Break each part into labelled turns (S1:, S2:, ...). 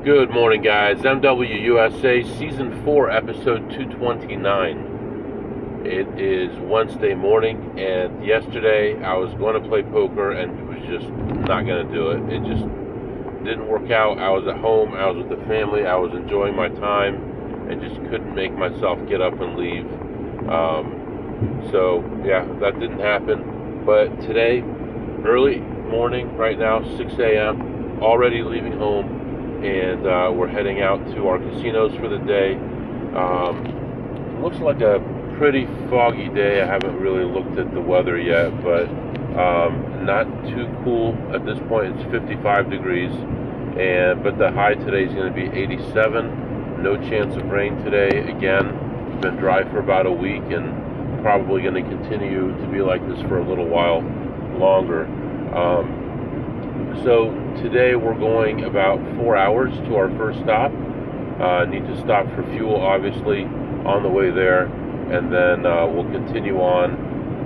S1: Good morning, guys. MWUSA Season 4, Episode 229. It is Wednesday morning, and yesterday I was going to play poker and was just not going to do it. It just didn't work out. I was at home, I was with the family, I was enjoying my time, and just couldn't make myself get up and leave. So, yeah, that didn't happen. But today, early morning, right now, 6 a.m., already leaving home. And we're heading out to our casinos for the day. Looks like a pretty foggy day. I haven't really looked at the weather yet, but not too cool at this point. It's 55 degrees, but the high today is going to be 87. No chance of rain today. Again, it's been dry for about a week and probably going to continue to be like this for a little while longer. So today we're going about 4 hours to our first stop. Need to stop for fuel, obviously, on the way there, and then we'll continue on,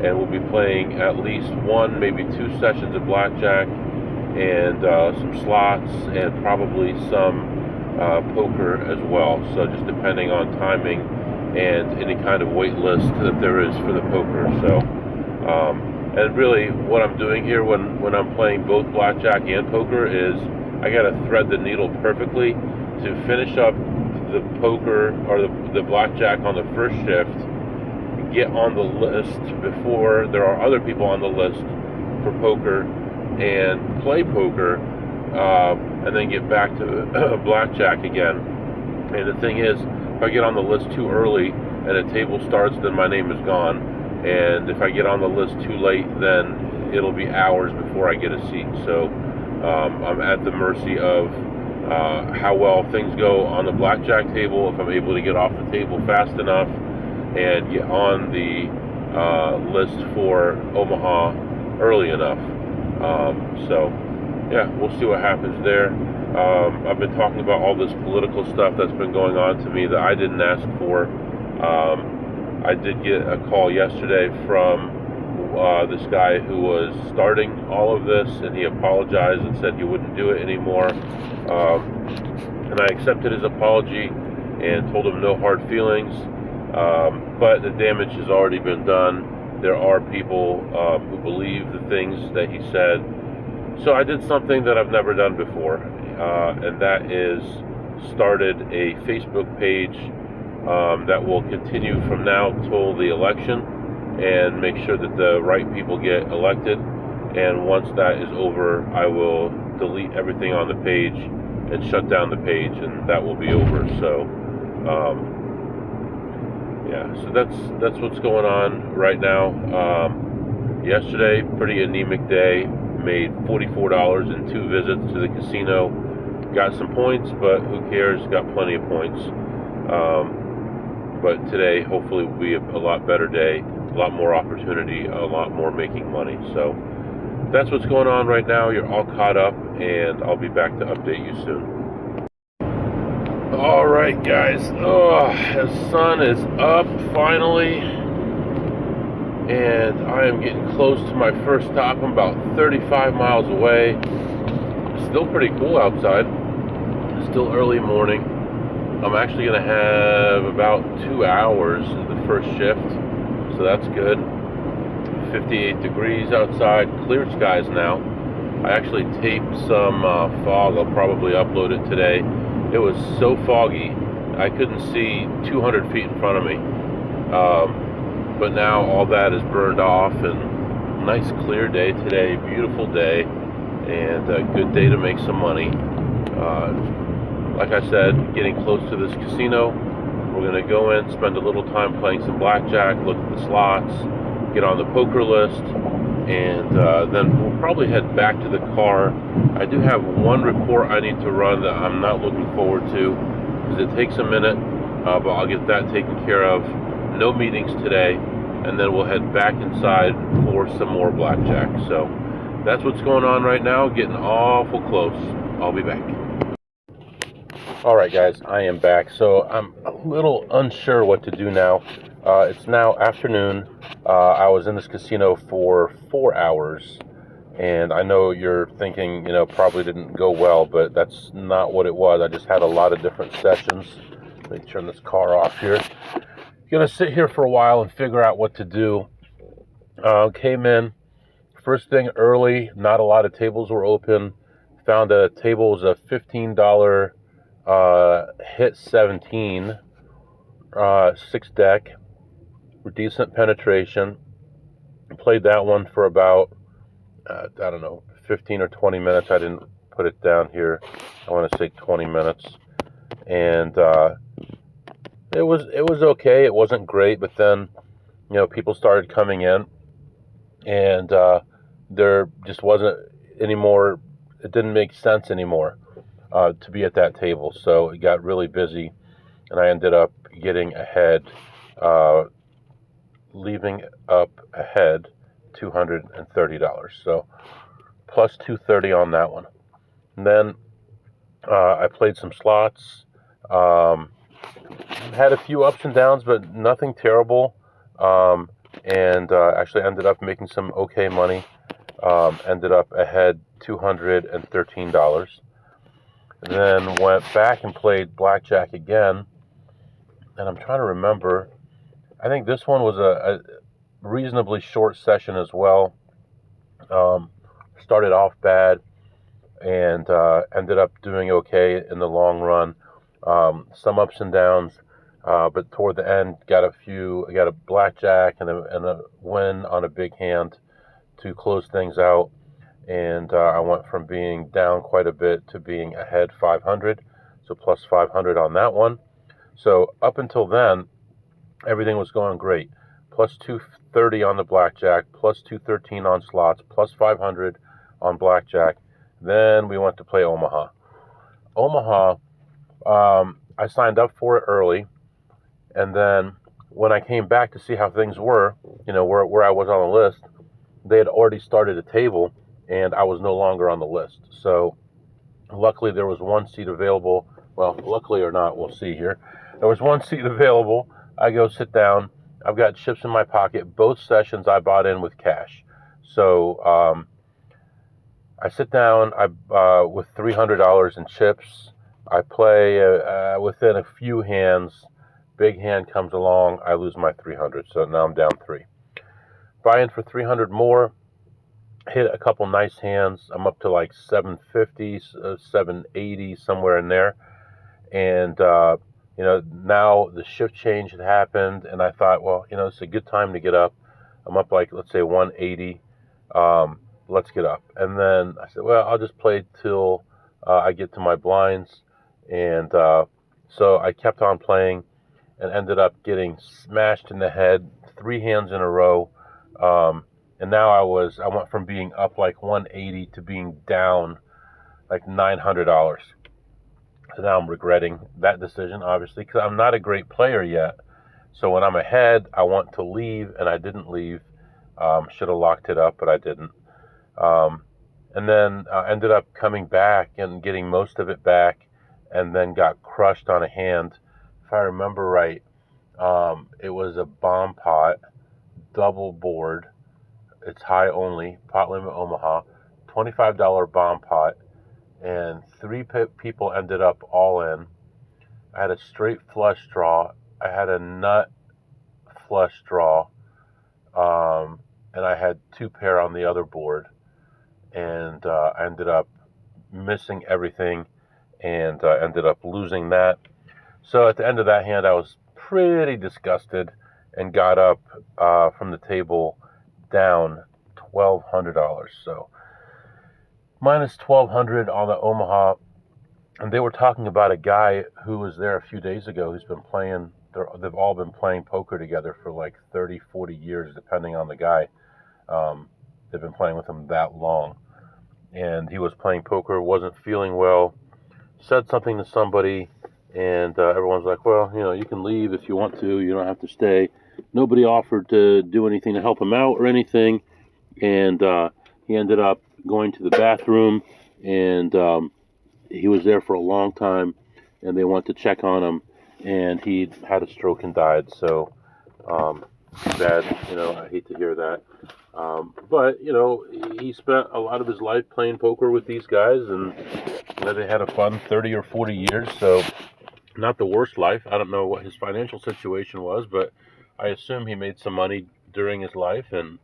S1: and we'll be playing at least one, maybe two sessions of Blackjack, and some slots, and probably some poker as well. So just depending on timing and any kind of wait list that there is for the poker. So. And really, what I'm doing here when I'm playing both blackjack and poker is I got to thread the needle perfectly to finish up the poker or the blackjack on the first shift, get on the list before there are other people on the list for poker, and play poker, and then get back to blackjack again. And the thing is, if I get on the list too early and a table starts, then my name is gone. And if I get on the list too late, then it'll be hours before I get a seat. So I'm at the mercy of how well things go on the blackjack table, if I'm able to get off the table fast enough and get on the list for Omaha early enough. So, yeah, we'll see what happens there. I've been talking about all this political stuff that's been going on to me that I didn't ask for. I did get a call yesterday from this guy who was starting all of this, and he apologized and said he wouldn't do it anymore. And I accepted his apology and told him no hard feelings. But the damage has already been done. There are people who believe the things that he said. So I did something that I've never done before, and that is started a Facebook page that will continue from now till the election and make sure that the right people get elected. And once that is over, I will delete everything on the page and shut down the page, and that will be over. So yeah, so that's what's going on right now. Yesterday, pretty anemic day. Made $44 in 2 visits to the casino. Got some points, but who cares? Got plenty of points. But today, hopefully, will be a lot better day, a lot more opportunity, a lot more making money. So that's what's going on right now. You're all caught up, and I'll be back to update you soon. All right, guys. Oh, the sun is up finally, and I am getting close to my first stop. I'm about 35 miles away. Still pretty cool outside. It's still early morning. I'm actually going to have about 2 hours in the first shift, so that's good. 58 degrees outside, clear skies now. I actually taped some fog. I'll probably upload it today. It was so foggy, I couldn't see 200 feet in front of me. But now all that is burned off, and nice clear day today, beautiful day, and a good day to make some money. Like I said, getting close to this casino. We're going to go in, spend a little time playing some blackjack, look at the slots, get on the poker list, and then we'll probably head back to the car. I do have one report I need to run that I'm not looking forward to, because it takes a minute, but I'll get that taken care of. No meetings today, and then we'll head back inside for some more blackjack. So that's what's going on right now, getting awful close. I'll be back. Alright guys, I am back. So I'm a little unsure what to do now. It's now afternoon. I was in this casino for 4 hours, And I know you're thinking, probably didn't go well, but that's not what it was. I just had a lot of different sessions. Let me turn this car off here. Gonna sit here for a while and figure out what to do. Came in first thing early. Not a lot of tables were open. Found a table was a $15 hit 17 6 deck, decent penetration. Played that one for about I don't know, 15 or 20 minutes. I didn't put it down here. I want to say 20 minutes, and it was okay. It wasn't great, but then people started coming in, and there just wasn't anymore. It didn't make sense anymore to be at that table, so it got really busy, and I ended up getting ahead, leaving up ahead $230. So plus 230 on that one. And then I played some slots. Had a few ups and downs, but nothing terrible. And actually ended up making some okay money. Ended up ahead $213. And then went back and played Blackjack again. And I'm trying to remember. I think this one was a reasonably short session as well. Started off bad and ended up doing okay in the long run. Some ups and downs, but toward the end got a blackjack and a win on a big hand to close things out. And I went from being down quite a bit to being ahead 500, so plus 500 on that one. So up until then, everything was going great. Plus 230 on the blackjack, plus 213 on slots, plus 500 on blackjack. Then we went to play Omaha. I signed up for it early, and then when I came back to see how things were, where I was on the list, they had already started a table, and I was no longer on the list. So luckily there was one seat available. Well, luckily or not, we'll see here. There was one seat available. I go sit down. I've got chips in my pocket. Both sessions I bought in with cash. So I sit down with $300 in chips. I play within a few hands. Big hand comes along. I lose my 300. So now I'm down 3. Buy in for 300 more. Hit a couple nice hands. I'm up to like 750, 780, somewhere in there. And now the shift change had happened, and I thought, well, it's a good time to get up. I'm up like, let's say 180. Let's get up. And then I said, well, I'll just play till I get to my blinds. And so I kept on playing and ended up getting smashed in the head 3 hands in a row. And now I went from being up like 180 to being down like $900. So now I'm regretting that decision, obviously, because I'm not a great player yet. So when I'm ahead, I want to leave, and I didn't leave. Should have locked it up, but I didn't. And then I ended up coming back and getting most of it back, and then got crushed on a hand. If I remember right, it was a bomb pot, double board. It's high only, Pot Limit Omaha, $25 bomb pot. And 3 people ended up all in. I had a straight flush draw. I had a nut flush draw. And I had 2 pair on the other board. And I ended up missing everything and ended up losing that. So at the end of that hand, I was pretty disgusted and got up from the table down $1,200. So minus 1,200 on the Omaha. And they were talking about a guy who was there a few days ago who's been playing, they've all been playing poker together for like 30, 40 years, depending on the guy. They've been playing with him that long. And he was playing poker, wasn't feeling well, said something to somebody, and everyone's like, well, you can leave if you want to. You don't have to stay. Nobody offered to do anything to help him out or anything. And he ended up going to the bathroom, and he was there for a long time, and they went to check on him, and he had a stroke and died. So bad, I hate to hear that. But you know, he spent a lot of his life playing poker with these guys, and they had a fun 30 or 40 years. So not the worst life. I don't know what his financial situation was, but I assume he made some money during his life, and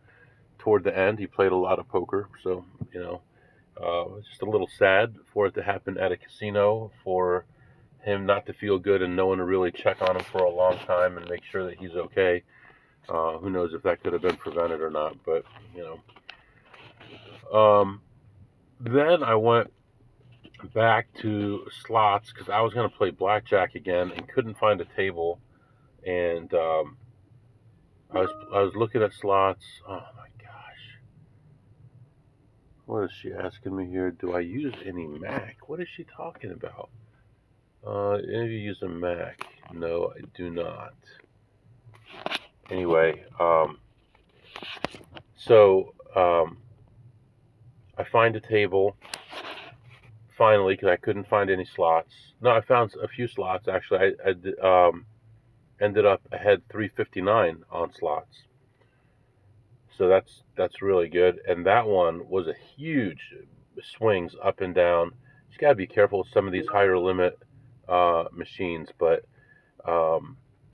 S1: toward the end, he played a lot of poker. So you know, it's just a little sad for it to happen at a casino, for him not to feel good and no one to really check on him for a long time and make sure that he's okay. Who knows if that could have been prevented or not? But you know, then I went back to slots because I was going to play blackjack again and couldn't find a table. And I was looking at slots. Oh my gosh, what is she asking me here? Do I use any Mac? What is she talking about? If you use a Mac, no, I do not. Anyway, so I find a table finally because I couldn't find any slots. No, I found a few slots actually. I ended up ahead 359 on slots, so that's really good. And that one was a huge swings up and down. You got to be careful with some of these higher limit machines, but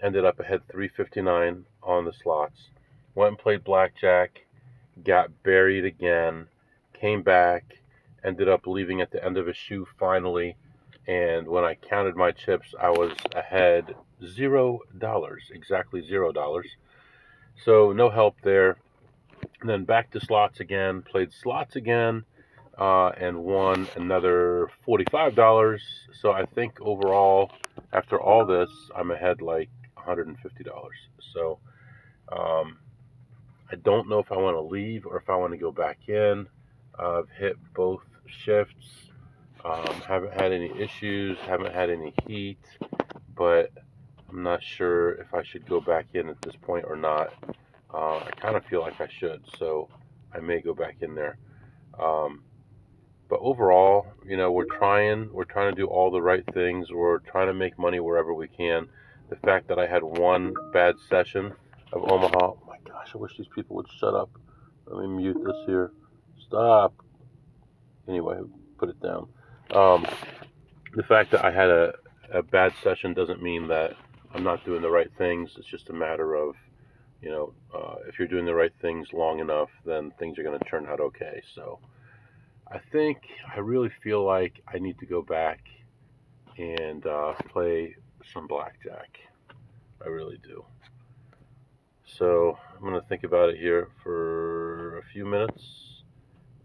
S1: ended up ahead 359 on the slots. Went and played blackjack, got buried again, came back, ended up leaving at the end of a shoe finally, and when I counted my chips, I was ahead $0, exactly $0. So no help there. And then back to slots again, played slots again, and won another $45. So I think overall, after all this, I'm ahead like $150. So I don't know if I want to leave or if I want to go back in. I've hit both shifts. Haven't had any issues. Haven't had any heat, but I'm not sure if I should go back in at this point or not. I kind of feel like I should, so I may go back in there. But overall, you know, we're trying to do all the right things. We're trying to make money wherever we can. The fact that I had one bad session of Omaha, oh my gosh, I wish these people would shut up. Let me mute this here. Stop. Anyway, put it down. The fact that I had a bad session doesn't mean that I'm not doing the right things. It's just a matter of, you know, if you're doing the right things long enough, then things are going to turn out okay. So I really feel like I need to go back and play some blackjack. I really do. So I'm going to think about it here for a few minutes,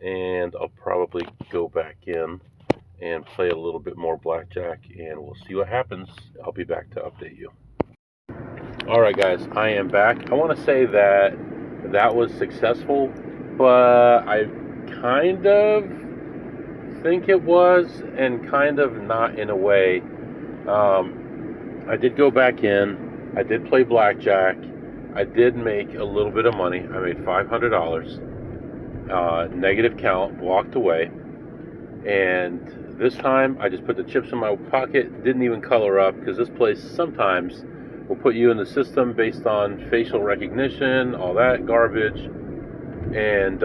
S1: and I'll probably go back in and play a little bit more blackjack, and we'll see what happens. I'll be back to update you. All right, guys, I am back. I want to say that was successful, but I kind of think it was and kind of not in a way. I did go back in. I did play blackjack. I did make a little bit of money. I made $500. Negative count, walked away. And this time, I just put the chips in my pocket, didn't even color up, because this place sometimes will put you in the system based on facial recognition, all that garbage. And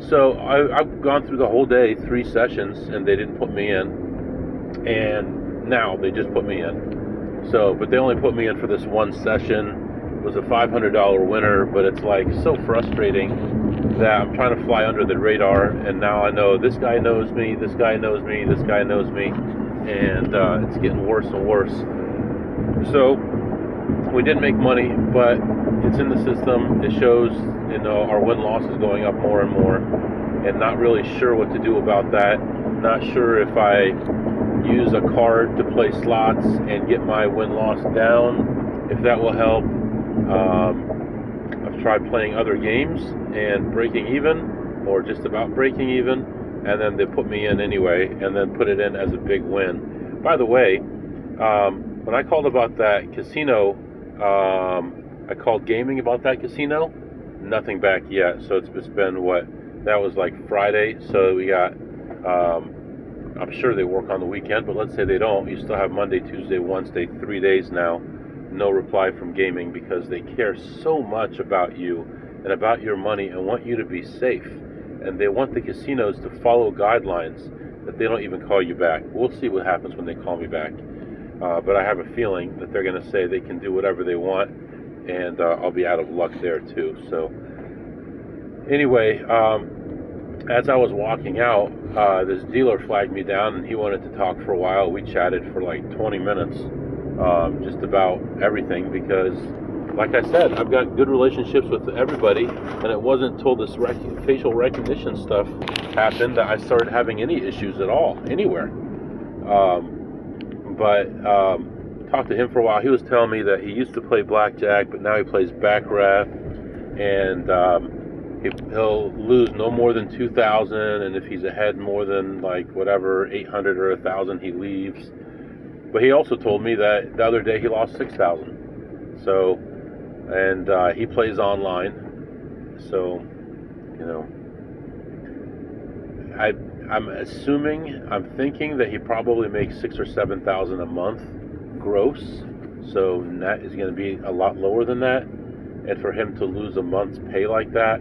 S1: so I've gone through the whole day, 3 sessions, and they didn't put me in. And now they just put me in. So, but they only put me in for this one session. It was a $500 winner, but it's like so frustrating that I'm trying to fly under the radar, and now I know this guy knows me, this guy knows me, this guy knows me, and it's getting worse and worse. So we did make money, but it's in the system. It shows, you know, our win-loss is going up more and more, and not really sure what to do about that. Not sure if I use a card to play slots and get my win-loss down, if that will help. I've tried playing other games and breaking even, or just about breaking even, and then they put me in anyway, and then put it in as a big win. By the way, when I called about that casino, I called gaming about that casino, nothing back yet. So it's been what? That was like Friday, so we got, I'm sure they work on the weekend, but let's say they don't. You still have Monday, Tuesday, Wednesday, 3 days now. No reply from gaming because they care so much about you and about your money and want you to be safe. And they want the casinos to follow guidelines that they don't even call you back. We'll see what happens when they call me back. But I have a feeling that they're going to say they can do whatever they want, and I'll be out of luck there too. So anyway, as I was walking out, this dealer flagged me down, and he wanted to talk for a while. We chatted for like 20 minutes, just about everything, because like I said, I've got good relationships with everybody, and it wasn't until this facial recognition stuff happened that I started having any issues at all, anywhere. But talked to him for a while. He was telling me that he used to play blackjack, but now he plays baccarat, and he'll lose no more than 2,000, and if he's ahead more than like whatever 800 or 1,000, he leaves. But he also told me that the other day he lost 6,000. So, and he plays online. So, you know, I'm thinking that he probably makes 6,000 or 7,000 a month gross. So net is going to be a lot lower than that. And for him to lose a month's pay like that,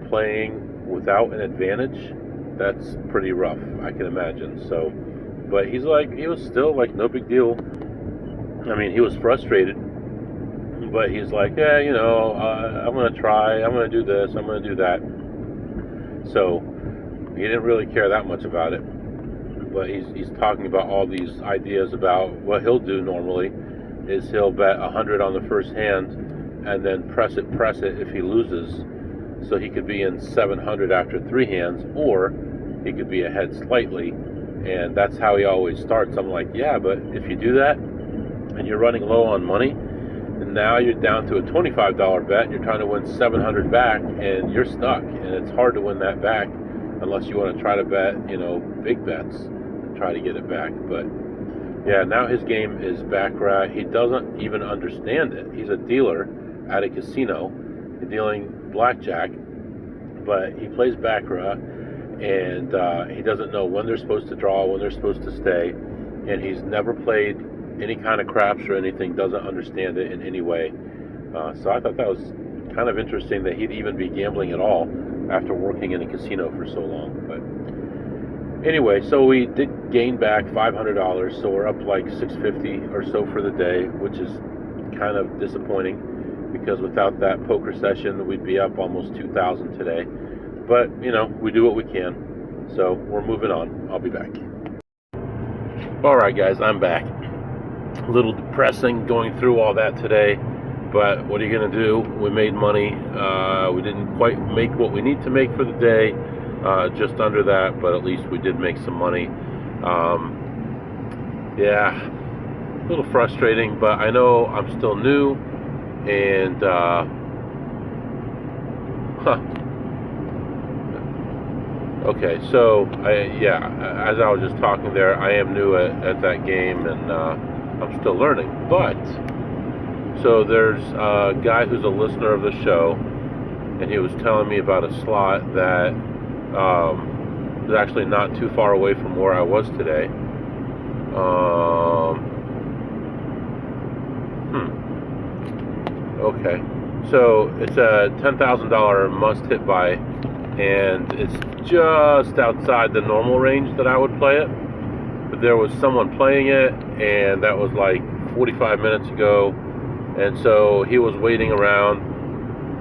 S1: playing without an advantage, that's pretty rough, I can imagine. So, but he was still like, no big deal. I mean, he was frustrated, but he's like, yeah, you know, I'm going to try, I'm going to do this, I'm going to do that. So he didn't really care that much about it. But he's talking about all these ideas about what he'll do normally is he'll bet 100 on the first hand and then press it if he loses. So he could be in 700 after 3 hands, or he could be ahead slightly, and that's how he always starts. I'm like, yeah, but if you do that and you're running low on money, and now you're down to a $25 bet, and you're trying to win 700 back, and you're stuck, and it's hard to win that back unless you want to try to bet, you know, big bets and try to get it back. But yeah, now his game is baccarat. He doesn't even understand it. He's a dealer at a casino, dealing blackjack, but he plays baccarat, and he doesn't know when they're supposed to draw, when they're supposed to stay, and he's never played any kind of craps or anything, doesn't understand it in any way. So I thought that was kind of interesting that he'd even be gambling at all after working in a casino for so long. But anyway, so we did gain back $500, so we're up like $650 or so for the day, which is kind of disappointing, because without that poker session, we'd be up almost 2,000 today. But, you know, we do what we can. So we're moving on. I'll be back. All right, guys, I'm back. A little depressing going through all that today, but what are you going to do? We made money. We didn't quite make what we need to make for the day, just under that, but at least we did make some money. Yeah, a little frustrating, but I know I'm still new. And okay, so as I was just talking there, I am new at that game, and I'm still learning. But so there's a guy who's a listener of the show, and he was telling me about a slot that is actually not too far away from where I was today. Okay, so it's a $10,000 must hit by, and it's just outside the normal range that I would play it. But there was someone playing it, and that was like 45 minutes ago, and so he was waiting around,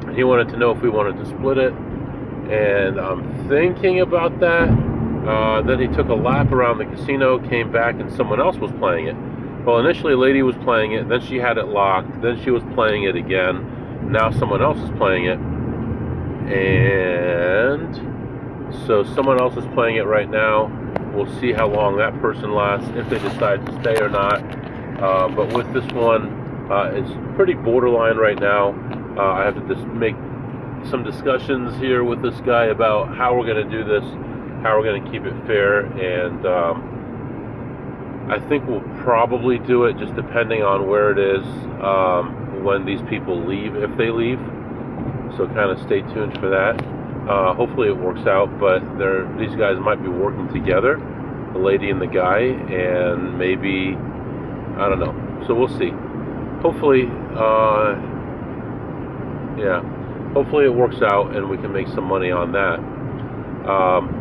S1: and he wanted to know if we wanted to split it, and I'm thinking about that. Then he took a lap around the casino, came back, and someone else was playing it. Well, initially a lady was playing it, then she had it locked, then she was playing it again, now someone else is playing it, and so someone else is playing it right now. We'll see how long that person lasts, if they decide to stay or not. But with this one, it's pretty borderline right now. I have to just make some discussions here with this guy about how we're going to do this, how we're going to keep it fair, and I think we'll probably do it just depending on where it is when these people leave, if they leave. So kind of stay tuned for that. Hopefully it works out, but these guys might be working together, the lady and the guy, and maybe, I don't know. So we'll see. Hopefully, yeah. hopefully it works out and we can make some money on that.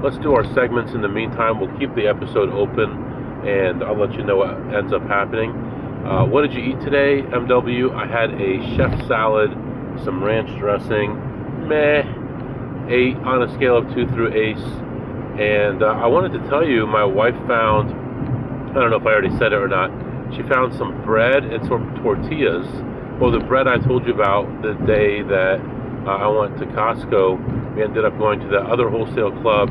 S1: Let's do our segments in the meantime. We'll keep the episode open, and I'll let you know what ends up happening. What did you eat today, MW? I had a chef salad, some ranch dressing, 8 on a scale of 2 through ace. And I wanted to tell you, my wife found, I don't know if I already said it or not, she found some bread and some tortillas. Well, the bread I told you about the day that I went to Costco. We ended up going to the other wholesale club,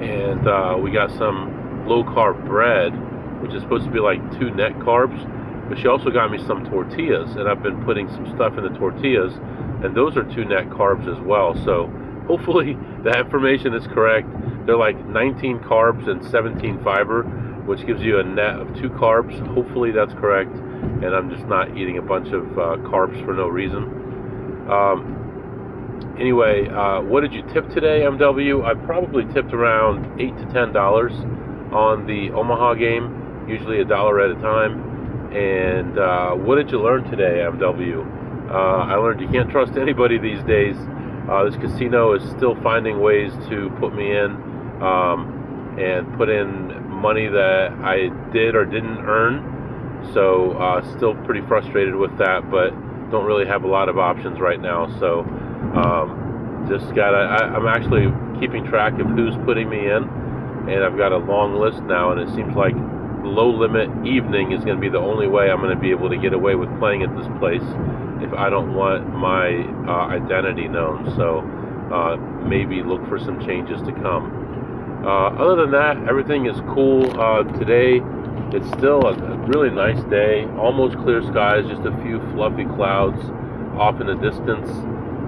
S1: and we got some low-carb bread, which is supposed to be like 2 net carbs. But she also got me some tortillas, and I've been putting some stuff in the tortillas, and those are 2 net carbs as well. So hopefully that information is correct. They're like 19 carbs and 17 fiber, which gives you a net of 2 carbs. Hopefully that's correct, and I'm just not eating a bunch of carbs for no reason. Anyway, what did you tip today, MW? I probably tipped around $8 to $10 on the Omaha game, usually $1 at a time. And what did you learn today, MW? I learned you can't trust anybody these days. This casino is still finding ways to put me in and put in money that I did or didn't earn. So still pretty frustrated with that, but don't really have a lot of options right now. So I'm actually keeping track of who's putting me in, and I've got a long list now, and it seems like low limit evening is going to be the only way I'm going to be able to get away with playing at this place if I don't want my identity known. So maybe look for some changes to come. Other than that, everything is cool. Today it's still a really nice day, almost clear skies, just a few fluffy clouds off in the distance.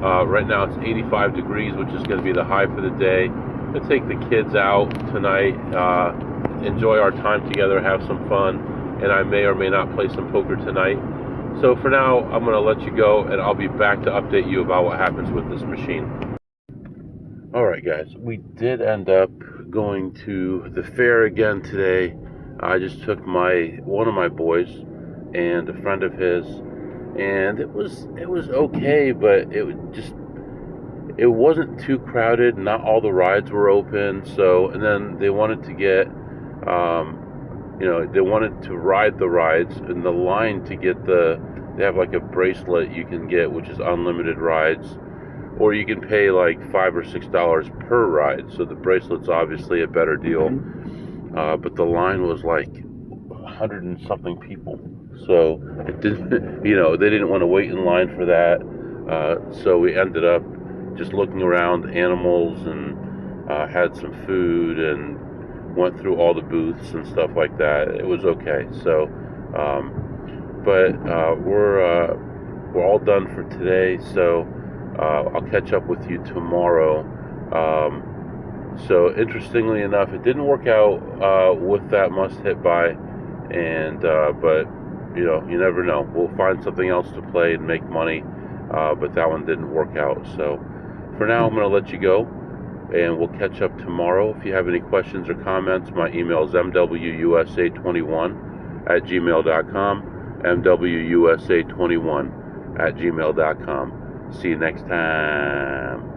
S1: Right now it's 85 degrees, which is going to be the high for the day. I'm going to take the kids out tonight, enjoy our time together, have some fun, and I may or may not play some poker tonight. So for now, I'm going to let you go, and I'll be back to update you about what happens with this machine. Alright guys, we did end up going to the fair again today. I just took one of my boys and a friend of his, and it was okay, but it wasn't too crowded. Not all the rides were open. So, and then they wanted to get, they wanted to ride the rides, and the line to get they have like a bracelet you can get, which is unlimited rides, or you can pay like $5 or $6 per ride. So the bracelet's obviously a better deal. But the line was like 100 and something people. So it didn't, they didn't want to wait in line for that. So we ended up just looking around animals and had some food and went through all the booths and stuff like that. It was okay. So, but we're all done for today. So I'll catch up with you tomorrow. So interestingly enough, it didn't work out with that must hit buy, and but you never know. We'll find something else to play and make money, but that one didn't work out. So for now, I'm going to let you go, and we'll catch up tomorrow. If you have any questions or comments, my email is mwusa21@gmail.com, mwusa21@gmail.com. See you next time.